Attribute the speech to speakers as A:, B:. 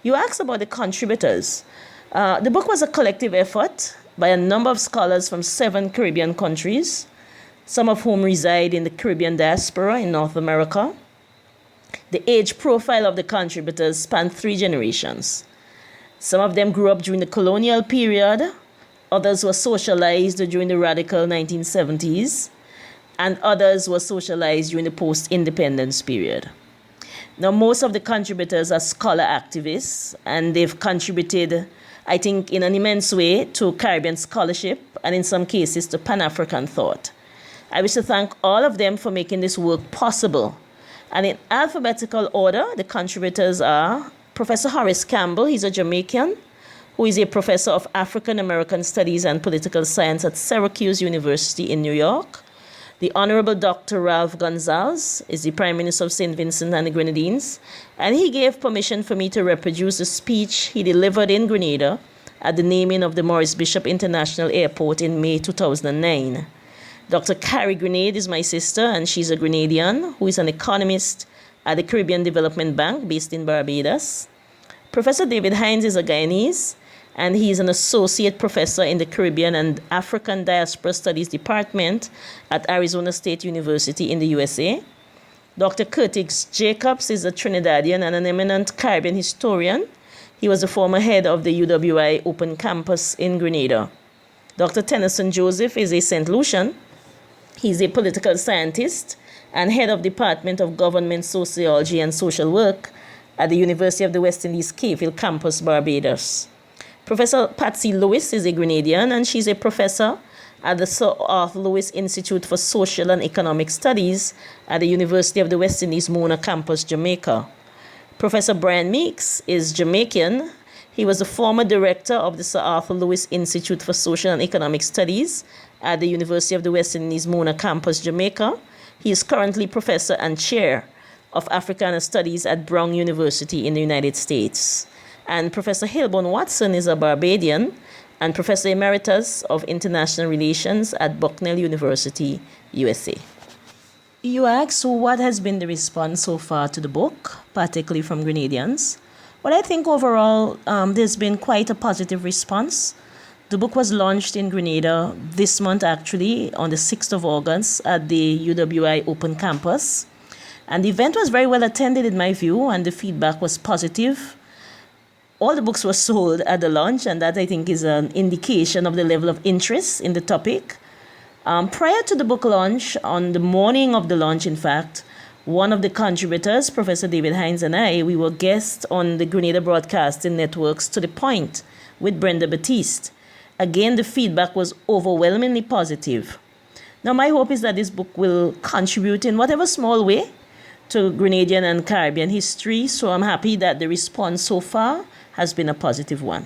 A: You asked about the contributors. The book was a collective effort by a number of scholars from 7 Caribbean countries, some of whom reside in the Caribbean diaspora in North America. The age profile of the contributors spanned 3 generations. Some of them grew up during the colonial period, others were socialized during the radical 1970s, and others were socialized during the post-independence period. Now, most of the contributors are scholar activists, and they've contributed, I think, in an immense way to Caribbean scholarship and in some cases to Pan-African thought. I wish to thank all of them for making this work possible. And in alphabetical order, the contributors are Professor Horace Campbell. He's a Jamaican who is a professor of African American Studies and Political Science at Syracuse University in New York. The Honorable Dr. Ralph Gonsalves is the Prime Minister of St. Vincent and the Grenadines, and he gave permission for me to reproduce a speech he delivered in Grenada at the naming of the Maurice Bishop International Airport in May 2009. Dr. Carrie Grenade is my sister, and she's a Grenadian who is an economist at the Caribbean Development Bank based in Barbados. Professor David Hines is a Guyanese, and he's an associate professor in the Caribbean and African Diaspora Studies Department at Arizona State University in the USA. Dr. Curtis Jacobs is a Trinidadian and an eminent Caribbean historian. He was the former head of the UWI Open Campus in Grenada. Dr. Tennyson Joseph is a St. Lucian. He's a political scientist and head of Department of Government Sociology and Social Work at the University of the West Indies Cave Hill Campus, Barbados. Professor Patsy Lewis is a Grenadian, and she's a professor at the Sir Arthur Lewis Institute for Social and Economic Studies at the University of the West Indies Mona Campus, Jamaica. Professor Brian Meeks is Jamaican. He was the former director of the Sir Arthur Lewis Institute for Social and Economic Studies at the University of the West Indies Mona Campus, Jamaica. He is currently professor and chair of Africana Studies at Brown University in the United States. And Professor Hilborn Watson is a Barbadian and Professor Emeritus of International Relations at Bucknell University, USA. You asked what has been the response so far to the book, particularly from Grenadians. Well, I think overall there's been quite a positive response. The book was launched in Grenada this month, actually, on the 6th of August at the UWI Open Campus. And the event was very well attended in my view, and the feedback was positive. All the books were sold at the launch, and that I think is an indication of the level of interest in the topic. Prior to the book launch, on the morning of the launch, in fact, one of the contributors, Professor David Hines, and we were guests on the Grenada Broadcasting Network's To The Point with Brenda Batiste. Again, the feedback was overwhelmingly positive. Now, my hope is that this book will contribute in whatever small way to Grenadian and Caribbean history, so I'm happy that the response so far has been a positive one.